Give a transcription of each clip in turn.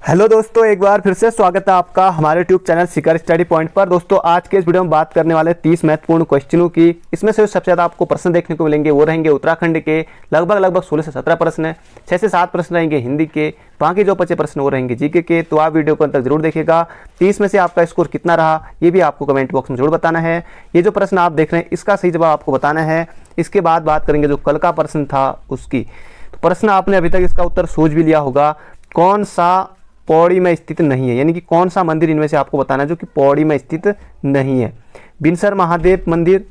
Hello दोस्तों, एक बार फिर से स्वागत है आपका हमारे यूट्यूब चैनल शिखर स्टडी पॉइंट पर। दोस्तों आज के इस वीडियो में बात करने वाले 30 महत्वपूर्ण क्वेश्चनों की। इसमें से सबसे ज़्यादा आपको प्रश्न देखने को मिलेंगे वो रहेंगे उत्तराखंड के, लगभग 16 से 17 प्रश्न, 6 से 7 प्रश्न रहेंगे हिंदी के, बाकी जो बचे प्रश्न वो रहेंगे जीके के। तो आप वीडियो को अंत तक जरूर देखिएगा। 30 में से आपका स्कोर कितना रहा ये भी आपको कमेंट बॉक्स में जरूर बताना है। ये जो प्रश्न आप देख रहे हैं इसका सही जवाब आपको बताना है। इसके बाद बात करेंगे जो कल का प्रश्न था उसकी। तो प्रश्न आपने अभी तक इसका उत्तर सोच भी लिया होगा, कौन सा पौड़ी में स्थित नहीं है, यानी कि कौन सा मंदिर इनमें से आपको बताना है जो कि पौड़ी में स्थित नहीं है। बिनसर महादेव मंदिर,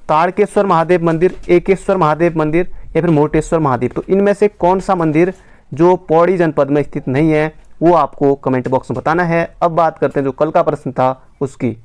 ताड़केश्वर महादेव मंदिर, एकेश्वर महादेव मंदिर या फिर मोटेश्वर महादेव। तो इनमें से कौन सा मंदिर जो पौड़ी जनपद में स्थित नहीं है वो आपको कमेंट बॉक्स में बताना है। अब बात करते हैं जो कल का प्रश्न था उसकी।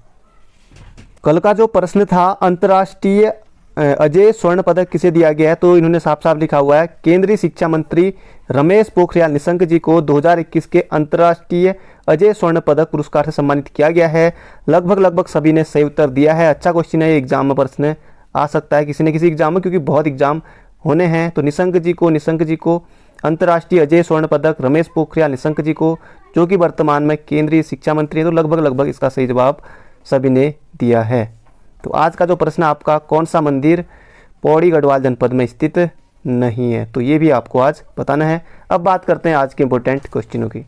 कल का जो प्रश्न था, अंतर्राष्ट्रीय अजय स्वर्ण पदक किसे दिया गया है, तो इन्होंने साफ साफ लिखा हुआ है केंद्रीय शिक्षा मंत्री रमेश पोखरियाल निशंक जी को 2021 के अंतर्राष्ट्रीय अजय स्वर्ण पदक पुरस्कार से सम्मानित किया गया है। लगभग सभी ने सही उत्तर दिया है। अच्छा क्वेश्चन है, एग्जाम में प्रश्न आ सकता है किसी न किसी एग्जाम में, क्योंकि बहुत एग्जाम होने हैं। तो निशंक जी को अंतर्राष्ट्रीय अजय स्वर्ण पदक रमेश पोखरियाल निशंक जी को, जो कि वर्तमान में केंद्रीय शिक्षा मंत्री है। तो लगभग इसका सही जवाब सभी ने दिया है। तो आज का जो प्रश्न आपका, कौन सा मंदिर पौड़ी गढ़वाल जनपद में स्थित नहीं है, तो ये भी आपको आज बताना है। अब बात करते हैं आज के इंपॉर्टेंट क्वेश्चनों की।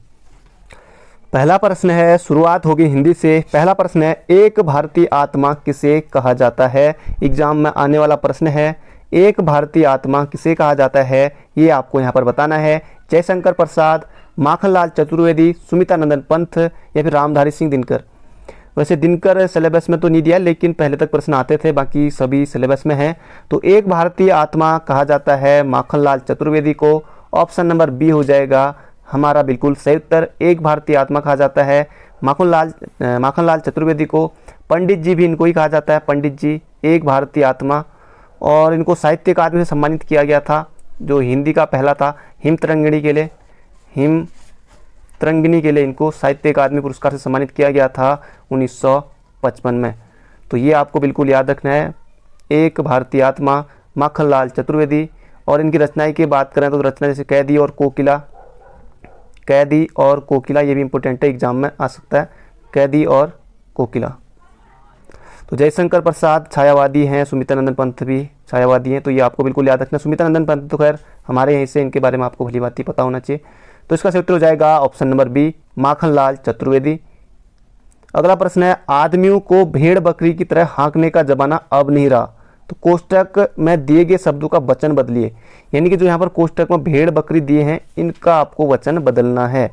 पहला प्रश्न है, शुरुआत होगी हिंदी से। पहला प्रश्न है, एक भारतीय आत्मा किसे कहा जाता है। एग्जाम में आने वाला प्रश्न है, एक भारतीय आत्मा किसे कहा जाता है, ये आपको यहाँ पर बताना है। जयशंकर प्रसाद, माखनलाल चतुर्वेदी, सुमितानंदन पंत या फिर रामधारी सिंह दिनकर। वैसे दिनकर सिलेबस में तो नहीं दिया, लेकिन पहले तक प्रश्न आते थे, बाकी सभी सिलेबस में हैं। तो एक भारतीय आत्मा कहा जाता है माखनलाल चतुर्वेदी को। ऑप्शन नंबर बी हो जाएगा हमारा बिल्कुल सही उत्तर। एक भारतीय आत्मा कहा जाता है माखनलाल चतुर्वेदी को। पंडित जी भी इनको ही कहा जाता है, पंडित जी एक भारतीय आत्मा। और इनको साहित्य अकादमी से सम्मानित किया गया था, जो हिंदी का पहला था। हिम तरंगिणी के लिए इनको साहित्य अकादमी पुरस्कार से सम्मानित किया गया था 1955 में। तो ये आपको बिल्कुल याद रखना है, एक भारतीय आत्मा माखनलाल चतुर्वेदी। और इनकी रचनाएं की बात करें तो रचना जैसे कैदी और कोकिला ये भी इंपॉर्टेंट है, एग्जाम में आ सकता है, कैदी और कोकिला। तो जयशंकर प्रसाद छायावादी हैं, सुमितानंदन पंत भी छायावादी हैं, तो ये आपको बिल्कुल याद रखना। सुमितानंदन पंत तो खैर हमारे यहीं से, इनके बारे में आपको भली बात ही पता होना चाहिए। तो इसका सही उत्तर हो जाएगा option number B, Makhanlal Chaturvedi. अगला प्रश्न है, आदमियों को भेड़ बकरी की तरह हाँकने का जमाना अब नहीं रहा। तो कोष्टक में दिए गए शब्दों का वचन बदलिए, यानी कि जो यहाँ पर कोष्टक में भेड़ बकरी दिए हैं इनका आपको वचन बदलना है।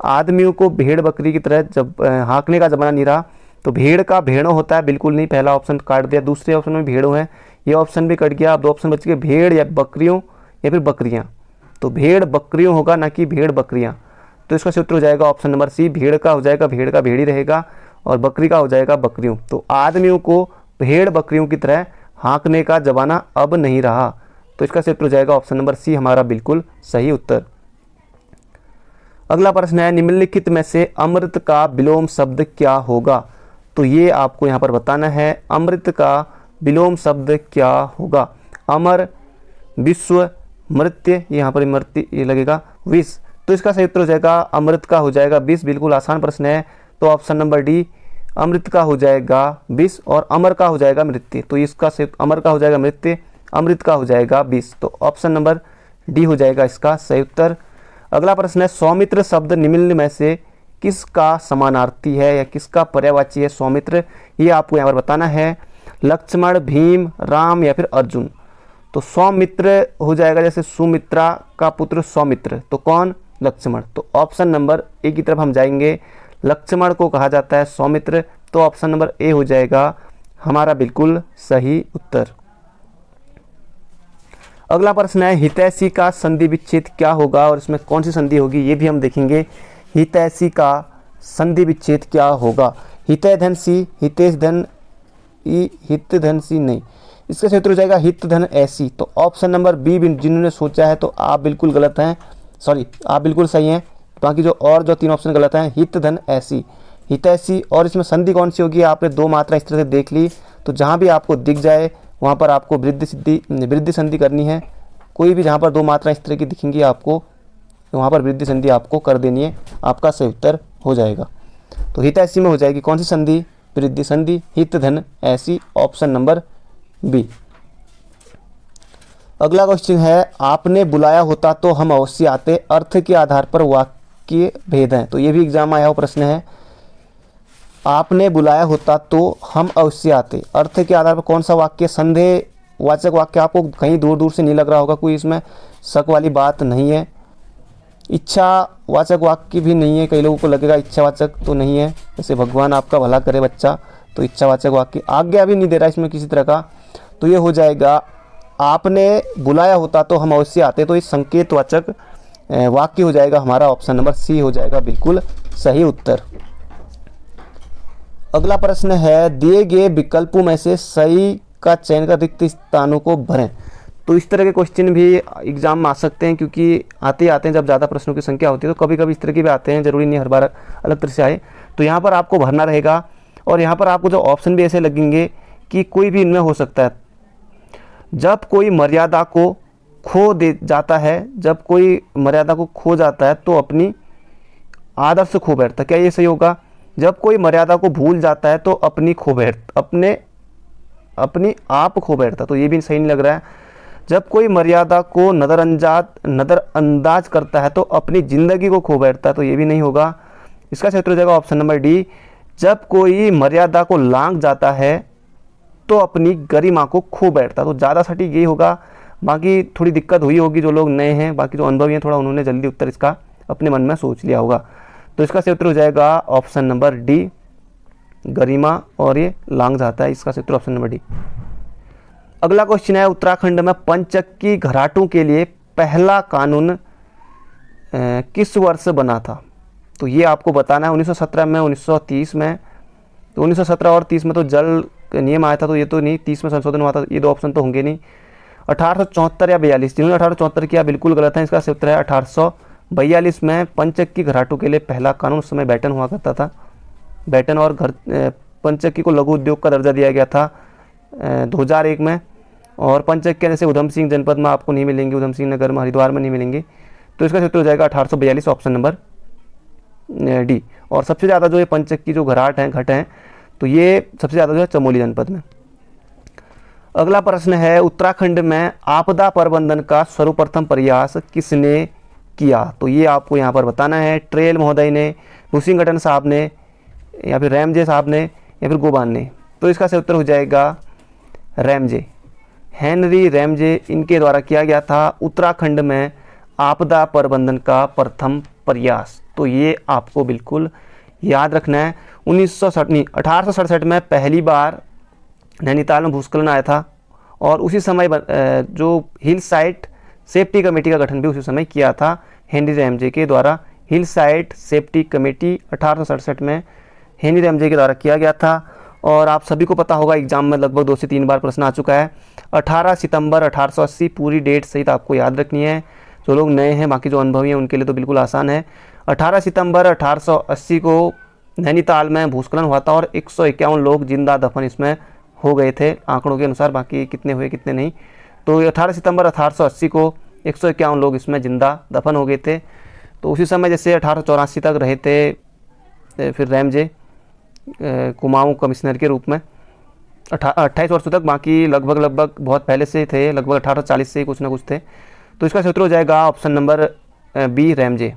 आदमियों को भेड़ बकरी की तरह जब हाँकने का जमाना नहीं रहा, तो भेड़ का भेड़ों होता है, बिल्कुल नहीं, पहला ऑप्शन काट दिया। दूसरे ऑप्शन में भेड़ों है, ये ऑप्शन भी कट गया। अब 2 ऑप्शन बच गए, भेड़ या बकरियों या फिर बकरियाँ। तो भेड़ बकरियों होगा, ना कि भेड़ बकरियाँ। तो इसका सूत्र हो जाएगा ऑप्शन नंबर सी, भेड़ का हो जाएगा भेड़ का भेड़ ही रहेगा, और बकरी का हो जाएगा बकरियों। तो आदमियों को भेड़ बकरियों की तरह हाँकने का जमाना अब नहीं रहा। तो इसका सूत्र हो जाएगा ऑप्शन नंबर सी हमारा बिल्कुल सही उत्तर। अगला प्रश्न है, निम्नलिखित में से अमृत का विलोम शब्द क्या होगा। तो ये आपको यहाँ पर बताना है, अमृत का विलोम शब्द क्या होगा। अमर, विश्व, मृत्य, यहाँ पर मृत्य ये लगेगा, विष। तो इसका सही उत्तर हो जाएगा अमृत का हो जाएगा विष। बिल्कुल आसान प्रश्न है, तो ऑप्शन नंबर डी, अमृत का हो जाएगा विष और अमर का हो जाएगा मृत्य। तो इसका सही, अमर का हो जाएगा मृत्य, अमृत का हो जाएगा विष। तो ऑप्शन नंबर डी हो जाएगा इसका सही उत्तर। अगला प्रश्न है, सौमित्र शब्द निम्न में से किसका समानार्थी है या किसका पर्यायवाची है सौमित्र, ये आपको यहाँ पर बताना है। लक्ष्मण, भीम, राम या फिर अर्जुन। तो सौमित्र हो जाएगा, जैसे सुमित्रा का पुत्र सौमित्र, तो कौन, लक्ष्मण। तो ऑप्शन नंबर ए की तरफ हम जाएंगे, लक्ष्मण को कहा जाता है सौमित्र। तो ऑप्शन नंबर ए हो जाएगा हमारा बिल्कुल सही उत्तर। अगला प्रश्न है, हितैषी का संधि विच्छेद क्या होगा और इसमें कौन सी संधि होगी, ये भी हम देखेंगे। हितैषी का संधि विच्छेद क्या होगा। हितै धन सी, हितेश धन ई, हित धन सी नहीं, इसका सूत्र हो जाएगा हित धन ऐसी। तो ऑप्शन नंबर बी जिन्होंने सोचा है तो आप बिल्कुल गलत हैं, सॉरी आप बिल्कुल सही हैं, बाकी जो 3 ऑप्शन गलत हैं। हित धन ऐसी, हितैषी। और इसमें संधि कौन सी होगी, आपने 2 मात्रा इस तरह से देख ली, तो जहाँ भी आपको दिख जाए वहाँ पर आपको वृद्धि संधि करनी है। कोई भी जहाँ पर 2 मात्रा इस तरह की दिखेंगी आपको, तो वहाँ पर वृद्धि संधि आपको कर देनी है। आपका सही उत्तर हो जाएगा। तो हित ऐसी में हो जाएगी कौन सी संधि? वृद्धि संधि। हित धन ऐसी, ऑप्शन नंबर बी। अगला क्वेश्चन है, आपने बुलाया होता तो हम अवश्य आते, अर्थ के आधार पर वाक्य भेद हैं। तो ये भी एग्जाम आया हुआ प्रश्न है। आपने बुलाया होता तो हम अवश्य आते, अर्थ के आधार पर कौन सा वाक्य? संदेहवाचक वाक्य आपको कहीं दूर दूर से नहीं लग रहा होगा, कोई इसमें शक वाली बात नहीं है। इच्छावाचक वाक्य भी नहीं है, कई लोगों को लगेगा इच्छावाचक, तो नहीं है। जैसे भगवान आपका भला करे बच्चा, तो इच्छावाचक वाक्य। आज्ञा भी नहीं दे रहा इसमें किसी तरह का, तो ये हो जाएगा आपने बुलाया होता तो हम अवश्य आते, तो ये संकेतवाचक वाक्य हो जाएगा हमारा, ऑप्शन नंबर सी हो जाएगा बिल्कुल सही उत्तर। अगला प्रश्न है, दिए गए विकल्पों में से सही का चयन कर रिक्त स्थानों को भरें। तो इस तरह के क्वेश्चन भी एग्जाम में आ सकते हैं, क्योंकि आते हैं जब ज़्यादा प्रश्नों की संख्या होती है तो कभी कभी इस तरह के भी आते हैं, जरूरी नहीं हर बार अलग तरह से आए। तो यहाँ पर आपको भरना रहेगा, और यहाँ पर आपको जो ऑप्शन भी ऐसे लगेंगे कि कोई भी इनमें हो सकता है। जब कोई मर्यादा को खो दे जाता है, जब कोई मर्यादा को खो जाता है तो अपनी आदर्श खो बैठता, क्या ये सही होगा? जब कोई मर्यादा को भूल जाता है तो अपनी आप खो बैठता, तो ये भी सही नहीं लग रहा है। जब कोई मर्यादा को नज़रअंदाज करता है तो अपनी ज़िंदगी को खो बैठता है, तो ये भी नहीं होगा। इसका क्षेत्र हो जाएगा ऑप्शन नंबर डी। जब कोई मर्यादा को लांघ जाता है तो अपनी गरिमा को खो बैठता, तो ज़्यादा सटीक यही होगा। बाकी थोड़ी दिक्कत हुई होगी जो लोग नए हैं, बाकी जो अनुभवी हैं थोड़ा उन्होंने जल्दी उत्तर इसका अपने मन में सोच लिया होगा। तो इसका सही उत्तर हो जाएगा ऑप्शन नंबर डी, गरिमा और ये लांघ जाता है, इसका सही उत्तर ऑप्शन नंबर डी। अगला क्वेश्चन है, उत्तराखंड में पंचक्की घराटों के लिए पहला कानून किस वर्ष बना था? तो ये आपको बताना है। 1917 में, 1930 में। तो 1917 और 30 में तो जल नियम आया था, तो ये तो नहीं। 30 में संशोधन हुआ था, ये दो ऑप्शन तो होंगे नहीं। 1874 या 42, जिन्होंने 1874 किया बिल्कुल गलत है। इसका सही उत्तर है 1842 में पंचक्की घराटों के लिए पहला कानून, उस समय बैटन हुआ करता था। बैटन और पंचक्की को लघु उद्योग का दर्जा दिया गया था 2001 में। और पंचक्कियाँ जैसे उधम सिंह जनपद में आपको नहीं मिलेंगे, उधम सिंह नगर में, हरिद्वार में नहीं मिलेंगे। तो इसका उत्तर हो जाएगा 1842, ऑप्शन नंबर डी। और सबसे ज़्यादा जो ये पंचक्की जो घट हैं, तो ये सबसे ज़्यादा जो है चमोली जनपद में। अगला प्रश्न है, उत्तराखंड में आपदा प्रबंधन का सर्वप्रथम प्रयास किसने किया? तो ये आपको यहाँ पर बताना है। ट्रेल महोदय ने, भूसिंगटन साहब ने, या फिर रैमजे साहब ने, या फिर गोबान ने। तो इसका सही उत्तर हो जाएगा रैमजे, हेनरी रैमजे, इनके द्वारा किया गया था उत्तराखंड में आपदा प्रबंधन का प्रथम प्रयास। तो ये आपको बिल्कुल याद रखना है। 1867 में पहली बार नैनीताल में भूस्खलन आया था, और उसी समय जो हिल साइट सेफ्टी कमेटी का गठन भी उसी समय किया था हेनरी रैमजे के द्वारा। हिल साइट सेफ्टी कमेटी 1867 में हेनरी रैमजे के द्वारा किया गया था। और आप सभी को पता होगा, एग्जाम में लगभग 2 से 3 बार प्रश्न आ चुका है। 18 सितंबर 1880, पूरी डेट सहित आपको याद रखनी है। जो लोग नए हैं, बाकी जो अनुभवी हैं उनके लिए तो बिल्कुल आसान है। 18 सितंबर 1880 को नैनीताल में भूस्खलन हुआ था, और 151 लोग जिंदा दफन इसमें हो गए थे आंकड़ों के अनुसार, बाकी कितने हुए कितने नहीं। तो 18 सितंबर 1880 को 151 लोग इसमें जिंदा दफन हो गए थे। तो उसी समय जैसे 1884 तक रहे थे फिर रैमजे कुमाऊं कमिश्नर के रूप में 28 वर्षों तक, बाकी लगभग बहुत पहले से थे, लगभग 1840 से ही कुछ ना कुछ थे। तो इसका सूत्र हो जाएगा ऑप्शन नंबर बी, रैमजे।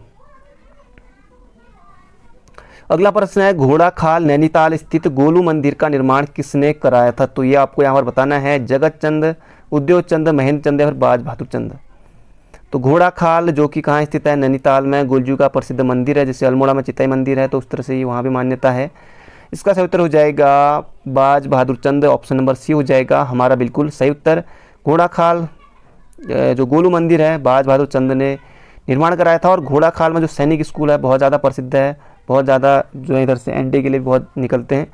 अगला प्रश्न है, घोड़ाखाल नैनीताल स्थित गोलू मंदिर का निर्माण किसने कराया था? तो ये आपको यहाँ पर बताना है। जगत चंद, उद्योग चंद, महेंद्र चंद या फिर बाज बहादुर चंद। तो घोड़ाखाल जो कि कहाँ स्थित है? नैनीताल में। गोलजू का प्रसिद्ध मंदिर है, जैसे अल्मोड़ा में चिताई मंदिर है, तो उस तरह से ही वहाँ भी मान्यता है। इसका सही उत्तर हो जाएगा बाज बहादुर चंद, ऑप्शन नंबर सी हो जाएगा हमारा बिल्कुल सही उत्तर। घोड़ाखाल जो गोलू मंदिर है, बाज बहादुर चंद ने निर्माण कराया था। और घोड़ाखाल में जो सैनिक स्कूल है बहुत ज़्यादा प्रसिद्ध है, बहुत ज़्यादा जो इधर से एनडीए के लिए बहुत निकलते हैं।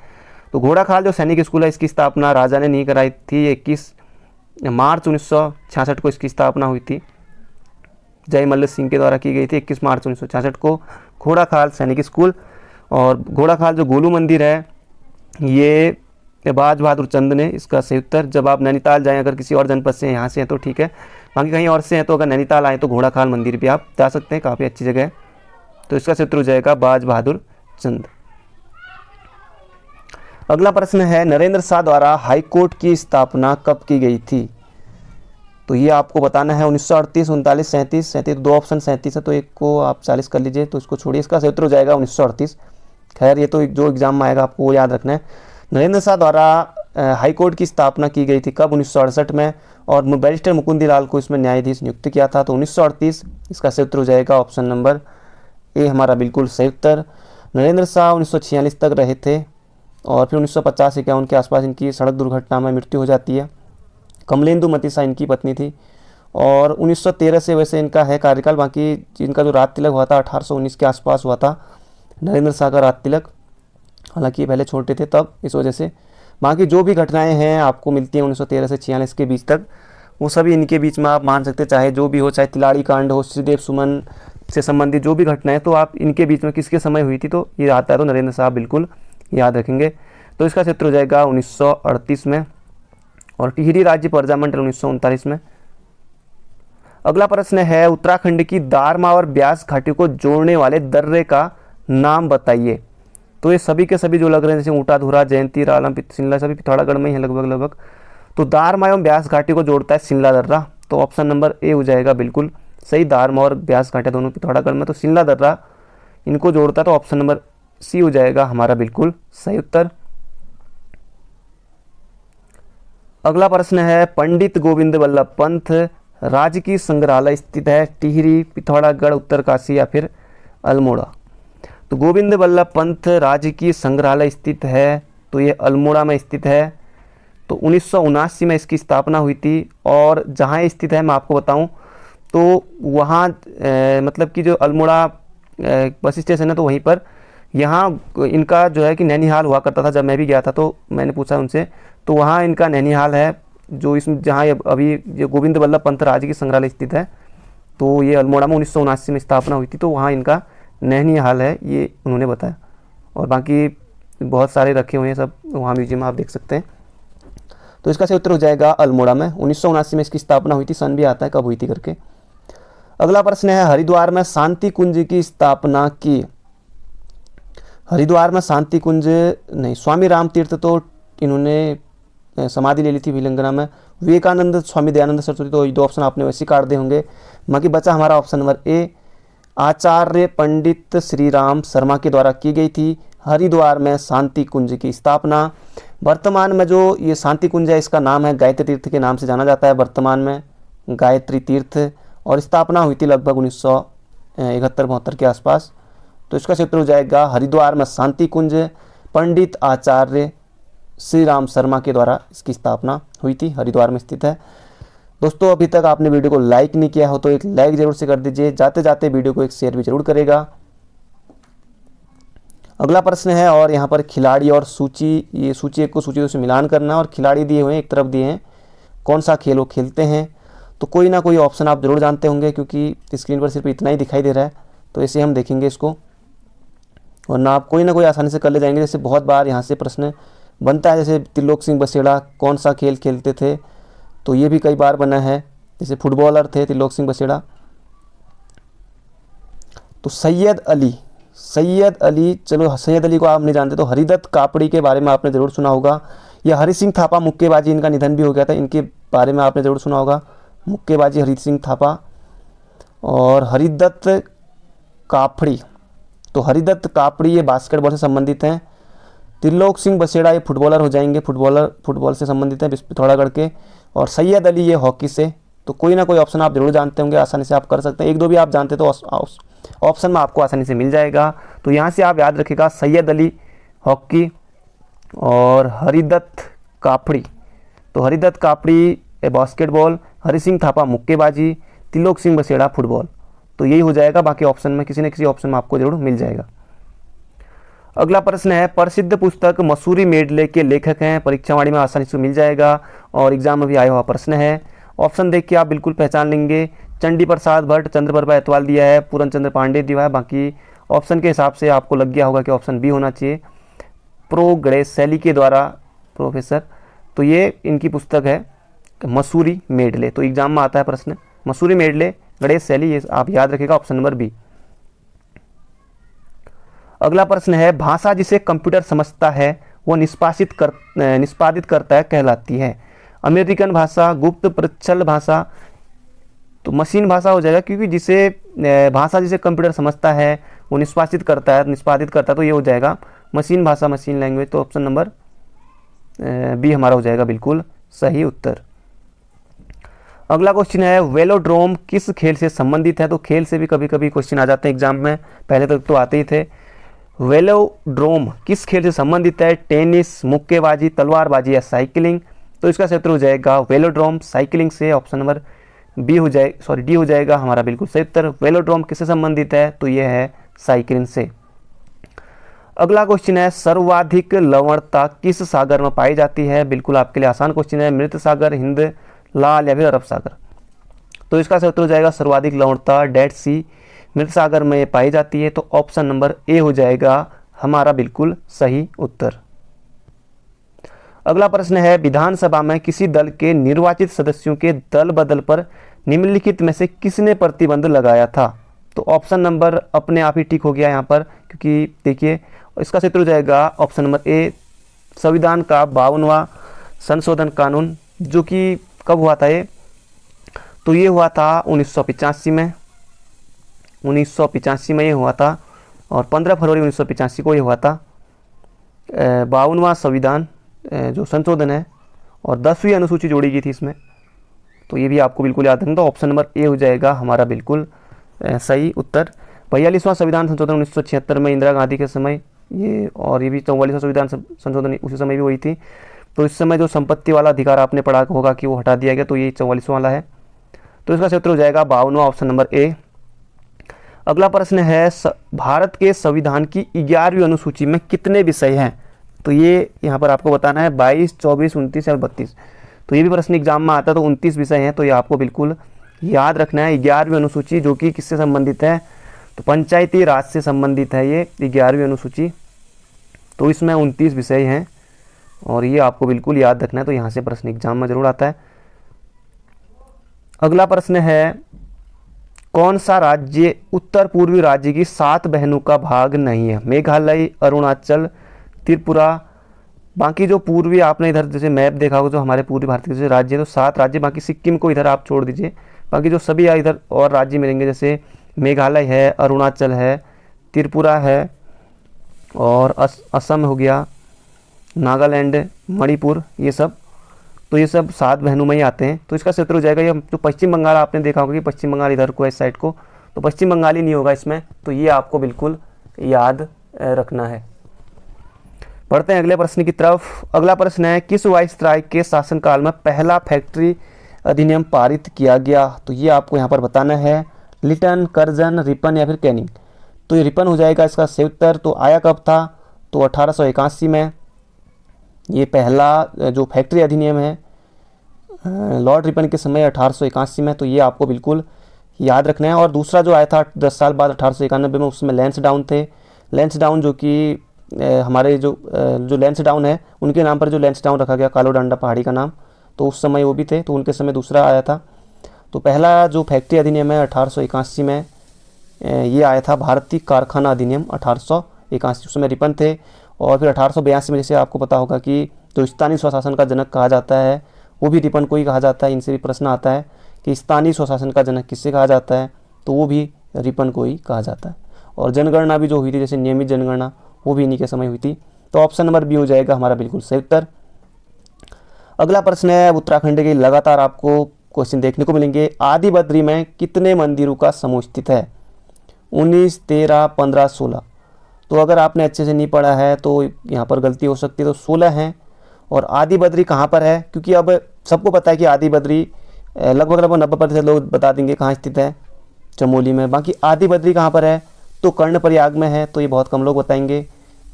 तो घोड़ाखाल जो सैनिक स्कूल है, इसकी स्थापना राजा ने नहीं कराई थी। 21 मार्च 1966 को इसकी स्थापना हुई थी, जय मल्ल सिंह के द्वारा की गई थी 21 मार्च 1966 को, घोड़ाखाल सैनिक स्कूल। और घोड़ाखाल जो गोलू मंदिर है, ये बाज बहादुर चंद ने, इसका सही उत्तर। जब आप नैनीताल जाएं, अगर किसी और जनपद से यहाँ से हैं तो ठीक है, बाकी कहीं और से हैं तो अगर नैनीताल आए तो घोड़ाखाल मंदिर भी आप जा सकते हैं, काफ़ी अच्छी जगह है। तो इसका उत्तर हो जाएगा बाज बहादुर चंद। अगला प्रश्न है नरेंद्र शाह द्वारा हाई कोर्ट की स्थापना कब की गई थी? तो ये आपको बताना है 1938, 39, 37, 37 दो ऑप्शन 37 है, तो एक को आप 40 कर लीजिए, तो इसको छोड़िए, इसका उत्तर हो जाएगा 1938। खैर ये तो जो एग्जाम में आएगा आपको वो याद रखना है। नरेंद्र शाह द्वारा हाई कोर्ट की स्थापना की गई थी कब? 1968 में, और बैरिस्टर मुकुंदी लाल को इसमें न्यायाधीश नियुक्त किया था, तो 1938 इसका उत्तर हो जाएगा ऑप्शन नंबर ए हमारा बिल्कुल सही उत्तर। नरेंद्र शाह 1946 तक रहे थे और फिर 1950-51 के आसपास इनकी सड़क दुर्घटना में मृत्यु हो जाती है। कमलेंदु मतीसा इनकी पत्नी थी और 1913 से वैसे इनका है कार्यकाल, बाकी इनका जो राज तिलक हुआ था 1819 के आसपास हुआ था नरेंद्र शाह का राज तिलक, हालांकि ये पहले छोटे थे तब, इस वजह से। बाकी जो भी घटनाएं हैं आपको मिलती हैं 1913 से 46 के बीच तक, वो सभी इनके बीच में आप मान सकते, चाहे जो भी हो, चाहे तिलाड़ी कांड हो, श्रीदेव सुमन से संबंधित जो भी घटनाएं, तो आप इनके बीच में किसके समय हुई थी तो ये आता है, तो नरेंद्र शाह बिल्कुल याद रखेंगे। तो इसका उत्तर हो जाएगा 1938 में, और टिहरी राज्य प्रजामंडल 1939 में। अगला प्रश्न है उत्तराखंड की दारमा और ब्यास घाटी को जोड़ने वाले दर्रे का नाम बताइए। तो ये सभी के सभी जो लग रहे हैं, जैसे ऊंटाधुरा, जयंती, रालम, शिमला, सभी पिथौरागढ़ में ही है लगभग। तो दारमा एवं ब्यास घाटी को जोड़ता है शिमला दर्रा, तो ऑप्शन नंबर ए हो जाएगा बिल्कुल सही। दारमा और ब्यास घाटी दोनों पिथौरागढ़ में, तो शिमला दर्रा इनको जोड़ता है, तो ऑप्शन नंबर सी हो जाएगा हमारा बिल्कुल सही उत्तर। अगला प्रश्न है पंडित गोविंद बल्लभ पंत राजकीय संग्रहालय स्थित है टिहरी, पिथौरागढ़, उत्तरकाशी या फिर अल्मोड़ा? तो गोविंद बल्लभ पंत राजकीय संग्रहालय स्थित है, तो ये अल्मोड़ा में स्थित है। तो 1979 में इसकी स्थापना हुई थी, और जहाँ ये स्थित है मैं आपको बताऊं तो वहाँ मतलब कि जो अल्मोड़ा बस स्टेशन है, तो वहीं पर यहाँ इनका जो है कि नैनीहाल हुआ करता था। जब मैं भी गया था तो मैंने पूछा उनसे, तो वहाँ इनका नैनीहाल है, जो इसमें जहाँ अभी ये गोविंद बल्लभ पंत राजकीय संग्रहालय स्थित है, तो ये अल्मोड़ा में 1979 में स्थापना हुई थी, तो वहाँ इनका नैनीहाल है, ये उन्होंने बताया। और बाकी बहुत सारे रखे हुए हैं सब वहाँ म्यूजियम में, आप देख सकते हैं। तो इसका सही उत्तर हो जाएगा अल्मोड़ा में। 1979 में इसकी स्थापना हुई थी, सन भी आता है कब हुई थी करके। अगला प्रश्न है हरिद्वार में शांति कुंज की स्थापना की। हरिद्वार में शांति कुंज नहीं, स्वामी राम तीर्थ तो इन्होंने समाधि ले ली थी विलंगना में। विवेकानंद, स्वामी दयानंद सरस्वती, तो ये दो ऑप्शन आपने वैसे काट दे होंगे। बाकी बचा हमारा ऑप्शन नंबर ए, आचार्य पंडित श्री राम शर्मा के द्वारा की गई थी हरिद्वार में शांति कुंज की स्थापना। वर्तमान में जो ये शांति कुंज है, इसका नाम है गायत्री तीर्थ के नाम से जाना जाता है वर्तमान में, गायत्री तीर्थ, और स्थापना हुई थी लगभग 1971-72 के आसपास। तो इसका उत्तर हो जाएगा हरिद्वार में शांति कुंज, पंडित आचार्य श्री राम शर्मा के द्वारा इसकी स्थापना हुई थी, हरिद्वार में स्थित है। दोस्तों अभी तक आपने वीडियो को लाइक नहीं किया हो तो एक लाइक जरूर से कर दीजिए, जाते जाते वीडियो को एक शेयर भी जरूर करेगा। अगला प्रश्न है, और यहाँ पर खिलाड़ी और सूची, ये सूची एक को सूची दो से मिलान करना, और खिलाड़ी दिए हुए हैं, एक तरफ दिए हैं कौन सा खेल वो खेलते हैं। तो कोई ना कोई ऑप्शन आप जरूर जानते होंगे, क्योंकि स्क्रीन पर सिर्फ इतना ही दिखाई दे रहा है, तो ऐसे हम देखेंगे इसको, वरना आप कोई ना कोई आसानी से कर ले जाएंगे। जैसे बहुत बार यहाँ से प्रश्न बनता है, जैसे त्रिलोक सिंह बसेड़ा कौन सा खेल खेलते थे, तो ये भी कई बार बना है। जैसे फुटबॉलर थे त्रिलोक सिंह बसेड़ा। तो सैयद अली, चलो सैयद अली को आप नहीं जानते, तो हरिदत्त कापड़ी के बारे में आपने ज़रूर सुना होगा। या हरि सिंह थापा, मुक्केबाजी, इनका निधन भी हो गया था, इनके बारे में आपने ज़रूर सुना होगा, मुक्केबाजी हरि सिंह थापा। और हरिदत्त कापड़ी, तो हरिदत्त कापड़ी ये बास्केटबॉल से संबंधित हैं। त्रिलोक सिंह बसेड़ा ये फुटबॉलर हो जाएंगे, फुटबॉल से संबंधित है पिथौरागढ़ के। और सैयद अली ये हॉकी से। तो कोई ना कोई ऑप्शन आप जरूर जानते होंगे, आसानी से आप कर सकते हैं। एक दो भी आप जानते तो ऑप्शन में आपको आसानी से मिल जाएगा। तो यहाँ से आप याद रखिएगा सैयद अली हॉकी और हरिदत्त कापड़ी। तो हरिदत्त कापड़ी बास्केटबॉल, हरि सिंह थापा मुक्केबाजी, त्रिलोक सिंह बसेड़ा फुटबॉल। तो यही हो जाएगा, बाकी ऑप्शन में किसी न किसी ऑप्शन में आपको जरूर मिल जाएगा। अगला प्रश्न है प्रसिद्ध पुस्तक मसूरी मेडले के लेखक हैं। परीक्षावाणी में आसानी से मिल जाएगा और एग्जाम में भी आया हुआ प्रश्न है। ऑप्शन देख के आप बिल्कुल पहचान लेंगे। चंडी प्रसाद भट्ट, चंद्रप्रभा एतवाल दिया है, पूरन चंद्र पांडे दिया है। बाकी ऑप्शन के हिसाब से आपको लग गया होगा कि ऑप्शन बी होना चाहिए, प्रो गणेश शैली के द्वारा प्रोफेसर। तो ये इनकी पुस्तक है मसूरी मेडले। तो एग्जाम में आता है प्रश्न मसूरी मेडले गणेश शैली, ये आप याद रखिएगा ऑप्शन नंबर बी। अगला प्रश्न है, भाषा जिसे कंप्यूटर समझता है वो निष्पादित करता है कहलाती है। अमेरिकन भाषा, गुप्त प्रच्छल भाषा, तो मशीन भाषा हो जाएगा, क्योंकि भाषा जिसे कंप्यूटर समझता है वो निष्पादित करता है, तो ये हो जाएगा मशीन भाषा, मशीन लैंग्वेज। तो ऑप्शन नंबर बी हमारा हो जाएगा बिल्कुल सही उत्तर। अगला क्वेश्चन है, वेलोड्रोम किस खेल से संबंधित है। तो खेल से भी कभी कभी क्वेश्चन आ जाते हैं एग्जाम में, पहले तक तो आते ही थे। वेलोड्रोम किस खेल से संबंधित है, टेनिस, मुक्केबाजी, तलवारबाजी या साइकिलिंग। तो इसका क्षेत्र हो जाएगा वेलोड्रोम, साइकिलिंग से। ऑप्शन नंबर डी हो जाएगा हमारा बिल्कुल सही उत्तर। वेलोड्रोम किससे संबंधित है, तो यह है साइकिलिंग से। अगला क्वेश्चन है, सर्वाधिक लवणता किस सागर में पाई जाती है। बिल्कुल आपके लिए आसान क्वेश्चन है, मृत सागर, हिंद, लाल या फिर अरब सागर। तो इसका उत्तर हो जाएगा सर्वाधिक लवणता डेड सी, मृत सागर में पाई जाती है। तो ऑप्शन नंबर ए हो जाएगा हमारा बिल्कुल सही उत्तर। अगला प्रश्न है, विधानसभा में किसी दल के निर्वाचित सदस्यों के दल बदल पर निम्नलिखित में से किसने प्रतिबंध लगाया था। तो ऑप्शन नंबर अपने आप ही ठीक हो गया यहाँ पर, क्योंकि देखिए इसका क्षेत्र हो जाएगा ऑप्शन नंबर ए, संविधान का 52वां संशोधन कानून, जो कि कब हुआ था ये, तो ये हुआ था 1985 में। 1985 में ये हुआ था, और 15 फरवरी 1985 को ये हुआ था 52वां संविधान जो संशोधन है, और 10वीं अनुसूची जोड़ी गई थी इसमें। तो ये भी आपको बिल्कुल याद रखना। तो ऑप्शन नंबर ए हो जाएगा हमारा बिल्कुल सही उत्तर। 42वां संविधान संशोधन 1976 में इंदिरा गांधी के समय ये, और ये भी 44वां संविधान संशोधन उसी समय भी हुई थी। तो इस समय जो संपत्ति वाला अधिकार आपने पढ़ा होगा कि वो हटा दिया गया, तो ये 44वां वाला है। तो इसका क्षेत्र हो जाएगा 52वां, ऑप्शन नंबर ए। अगला प्रश्न है, भारत के संविधान की 11वीं अनुसूची में कितने विषय हैं। तो ये यहाँ पर आपको बताना है 22, 24, 29 और 32। तो ये भी प्रश्न एग्जाम में आता है, तो 29 विषय हैं। तो ये आपको बिल्कुल याद रखना है। 11वीं अनुसूची जो कि किससे संबंधित है, तो पंचायती राज से संबंधित है ये 11वीं अनुसूची। तो इसमें 29 विषय हैं, और ये आपको बिल्कुल याद रखना है। तो यहाँ से प्रश्न एग्जाम में जरूर आता है। अगला प्रश्न है, कौन सा राज्य उत्तर पूर्वी राज्य की 7 बहनों का भाग नहीं है। मेघालय, अरुणाचल, त्रिपुरा, बाकी जो पूर्वी आपने इधर जैसे मैप देखा होगा, जो हमारे पूर्वी भारत के जैसे राज्य, तो 7 राज्य, बाकी सिक्किम को इधर आप छोड़ दीजिए, बाकी जो सभी इधर और राज्य मिलेंगे, जैसे मेघालय है, अरुणाचल है, त्रिपुरा है, और असम हो गया, नागालैंड, मणिपुर, ये सब। तो ये सब 7 बहनों में ही आते हैं। तो इसका क्षेत्र हो जाएगा ये जो पश्चिम बंगाल, आपने देखा होगा कि पश्चिम बंगाल इधर को इस साइड को, तो पश्चिम बंगाल ही नहीं होगा इसमें। तो ये आपको बिल्कुल याद रखना है। बढ़ते हैं अगले प्रश्न की तरफ। अगला प्रश्न है, किस वाइसराय के शासनकाल में पहला फैक्ट्री अधिनियम पारित किया गया। तो ये आपको यहाँ पर बताना है, लिटन, कर्जन, रिपन या फिर कैनिंग। तो ये रिपन हो जाएगा इसका सही उत्तर। तो आया कब था, तो 1881 में ये पहला जो फैक्ट्री अधिनियम है लॉर्ड रिपन के समय 1881 में। तो ये आपको बिल्कुल याद रखना है। और दूसरा जो आया था 10 साल बाद 1891 में, उसमें लैंसडाउन थे। लैंसडाउन जो कि हमारे जो लैंसडाउन है उनके नाम पर जो लैंसडाउन रखा गया, कालो डांडा पहाड़ी का नाम, तो उस समय वो भी थे। तो उनके समय दूसरा आया था। तो पहला जो फैक्ट्री अधिनियम है 1881 में ये आया था, भारतीय कारखाना अधिनियम 1881, उसमें रिपन थे। और फिर 1882 में जैसे आपको पता होगा कि जो स्थानीय स्वशासन का जनक कहा जाता है वो भी रिपन को ही कहा जाता है। इनसे भी प्रश्न आता है कि स्थानीय स्वशासन का जनक किससे कहा जाता है, तो वो भी रिपन को ही कहा जाता है। और जनगणना भी जो हुई थी, जैसे नियमित जनगणना, वो भी इन्हीं के समय हुई थी। तो ऑप्शन नंबर बी हो जाएगा हमारा बिल्कुल सही उत्तर। अगला प्रश्न है, उत्तराखंड के लगातार आपको क्वेश्चन देखने को मिलेंगे। आदि बद्री में कितने मंदिरों का समूह स्थित है। 19, 13, 15, 16। तो अगर आपने अच्छे से नहीं पढ़ा है तो यहाँ पर गलती हो सकती है। तो 16 हैं। और आदि बद्री कहाँ पर है, क्योंकि अब सबको पता है कि आदि बद्री लगभग 90% लोग बता देंगे कहाँ स्थित है, चमोली में। बाकी आदि बद्री कहाँ पर है, तो कर्ण प्रयाग में है। तो ये बहुत कम लोग बताएंगे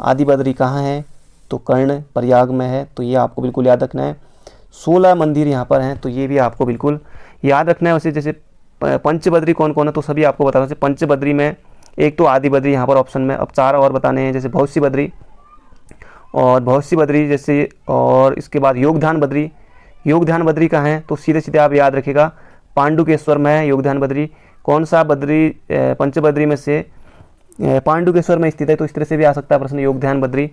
आदि बद्री कहाँ है, तो कर्ण प्रयाग में है। तो ये आपको बिल्कुल याद रखना है। 16 मंदिर यहाँ पर हैं, तो ये भी आपको बिल्कुल याद रखना है। वैसे जैसे पंचबद्री कौन कौन है, तो सभी आपको बता रहा हूँ। पंचबद्री में एक तो आदि बद्री यहाँ पर ऑप्शन में, अब 4 और बताने हैं, जैसे भौसी बद्री और भौसी बद्री जैसे, और इसके बाद योगध्यान बद्री। योगध्यान बद्री कहाँ है, तो सीधे सीधे आप याद रखिएगा पांडुकेश्वर में है योगध्यान बद्री। कौन सा बद्री पंचबद्री में से पांडुकेश्वर में स्थित है, तो इस तरह से भी आ सकता है प्रश्न। योग ध्यान बद्री,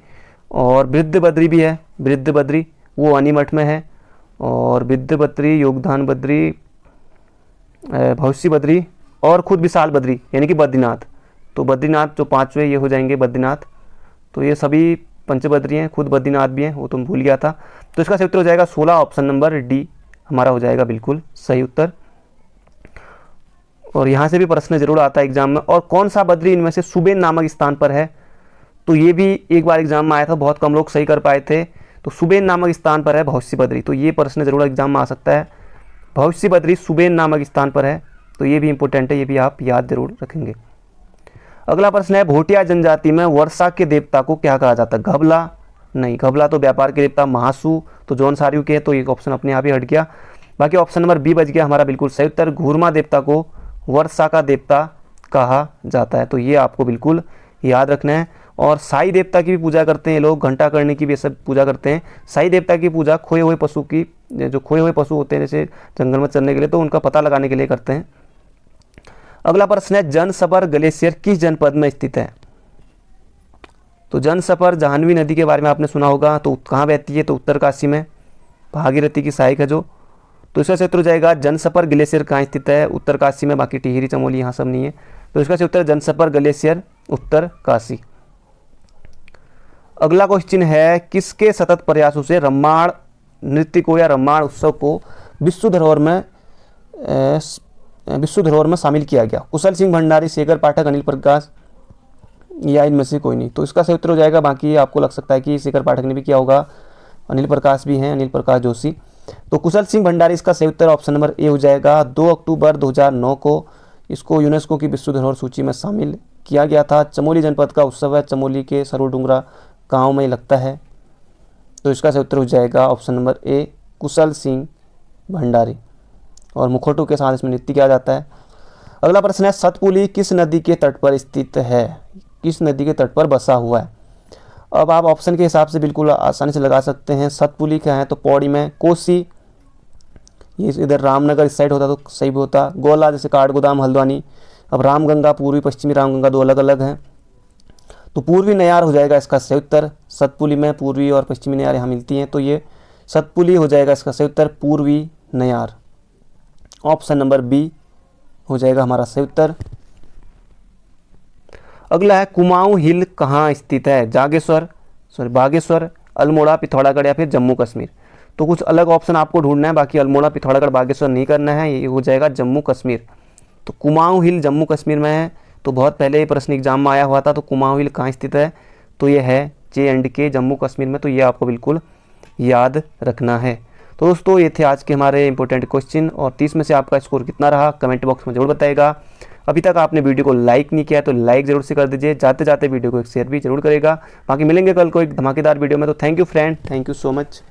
और वृद्ध बद्री भी है, वृद्ध बद्री वो अनीमठ में है, और वृद्ध बद्री, योगदान बद्री, भविष्य बद्री और खुद विशाल बद्री यानी कि बद्रीनाथ। तो बद्रीनाथ जो पांचवें ये हो जाएंगे बद्रीनाथ। तो ये सभी पंचबद्री हैं, खुद बद्रीनाथ भी हैं, वो तुम भूल गया था। तो इसका सही उत्तर हो जाएगा 16, ऑप्शन नंबर डी हमारा हो जाएगा बिल्कुल सही उत्तर। और यहाँ से भी प्रश्न जरूर आता है एग्जाम में, और कौन सा बद्री इनमें से सुबेन नामक स्थान पर है। तो ये भी एक बार एग्जाम में आया था, बहुत कम लोग सही कर पाए थे। तो सुबेन नामक स्थान पर है भविष्य बद्री, तो ये प्रश्न जरूर एग्जाम में आ सकता है। भविष्य बद्री सुबेन नामक स्थान पर है, तो ये भी इंपॉर्टेंट है, ये भी आप याद जरूर रखेंगे। अगला प्रश्न है, भोटिया जनजाति में वर्षा के देवता को क्या कहा जाता है। घबला नहीं, घबला तो व्यापार के देवता। महासु तो जौन सारियों के, तो एक ऑप्शन अपने आप ही हट गया। बाकी ऑप्शन नंबर बी बच गया हमारा बिल्कुल सही उत्तर। घूरमा देवता को वर्षा का देवता कहा जाता है, तो ये आपको बिल्कुल याद रखना है। और साई देवता की भी पूजा करते हैं लोग, घंटा करने की भी सब पूजा करते हैं। साई देवता की पूजा खोए हुए पशु की, जो खोए हुए पशु होते हैं जैसे जंगल में चरने के लिए, तो उनका पता लगाने के लिए करते हैं। अगला प्रश्न है, जनसबर ग्लेशियर किस जनपद में स्थित है। तो जनसबर जाह्नवी नदी के बारे में आपने सुना होगा, तो कहाँ बहती है, तो उत्तरकाशी में, भागीरथी की सहायक है जो। तो इसका उत्तर हो जाएगा जनसबर ग्लेशियर कहाँ स्थित है, उत्तरकाशी में। बाकी टिहरी चमोली यहाँ सब नहीं है, तो इसका उत्तर जनसबर ग्लेशियर उत्तरकाशी। अगला क्वेश्चन है, किसके सतत प्रयासों से रम्माण नृत्य को या रम्माण उत्सव को विश्व धरोहर में शामिल किया गया। कुशल सिंह भंडारी, शेखर पाठक, अनिल प्रकाश या इनमें से कोई नहीं। तो इसका सही उत्तर हो जाएगा, बाकी आपको लग सकता है कि शेखर पाठक ने भी किया होगा, अनिल प्रकाश भी हैं, अनिल प्रकाश जोशी। तो कुशल सिंह भंडारी इसका सही उत्तर ऑप्शन नंबर ए हो जाएगा। 2 अक्टूबर 2009 को इसको यूनेस्को की विश्व धरोहर सूची में शामिल किया गया था। चमोली जनपद का उत्सव है, चमोली के सरोडुंगरा गाँव में लगता है। तो इसका सही उत्तर हो जाएगा ऑप्शन नंबर ए, कुशल सिंह भंडारी। और मुखौटों के साथ इसमें नृत्य किया जाता है। अगला प्रश्न है, सतपुली किस नदी के तट पर स्थित है, किस नदी के तट पर बसा हुआ है। अब आप ऑप्शन के हिसाब से बिल्कुल आसानी से लगा सकते हैं। सतपुली क्या है, तो पौड़ी में। कोसी ये इधर रामनगर इस साइड होता तो सही भी होता। गोला जैसे काठगोदाम हल्द्वानी। अब रामगंगा, पूर्वी पश्चिमी रामगंगा दो अलग अलग हैं, तो पूर्वी नयार हो जाएगा इसका सही उत्तर। सतपुली में पूर्वी और पश्चिमी नयार यहाँ मिलती हैं, तो ये सतपुली हो जाएगा इसका सही उत्तर, पूर्वी नयार। ऑप्शन नंबर बी हो जाएगा हमारा सही उत्तर। अगला है, कुमाऊं हिल कहाँ स्थित है। बागेश्वर, अल्मोड़ा, पिथौरागढ़ या फिर जम्मू कश्मीर। तो कुछ अलग ऑप्शन आपको ढूंढना है, बाकी अल्मोड़ा, पिथौरागढ़, बागेश्वर नहीं करना है, ये हो जाएगा जम्मू कश्मीर। तो कुमाऊं हिल जम्मू कश्मीर में है। तो बहुत पहले ये प्रश्न एग्जाम में आया हुआ था। तो कुमाऊं हिल कहाँ स्थित है, तो ये है J&K जम्मू कश्मीर में। तो ये आपको बिल्कुल याद रखना है। तो दोस्तों ये थे आज के हमारे इंपॉर्टेंट क्वेश्चन, और 30 में से आपका स्कोर कितना रहा कमेंट बॉक्स में जरूर बताएगा। अभी तक आपने वीडियो को लाइक नहीं किया है तो लाइक जरूर से कर दीजिए, जाते जाते वीडियो को एक शेयर भी जरूर करेगा। बाकी मिलेंगे कल को एक धमाकेदार वीडियो में। तो thank you friend, thank you so much.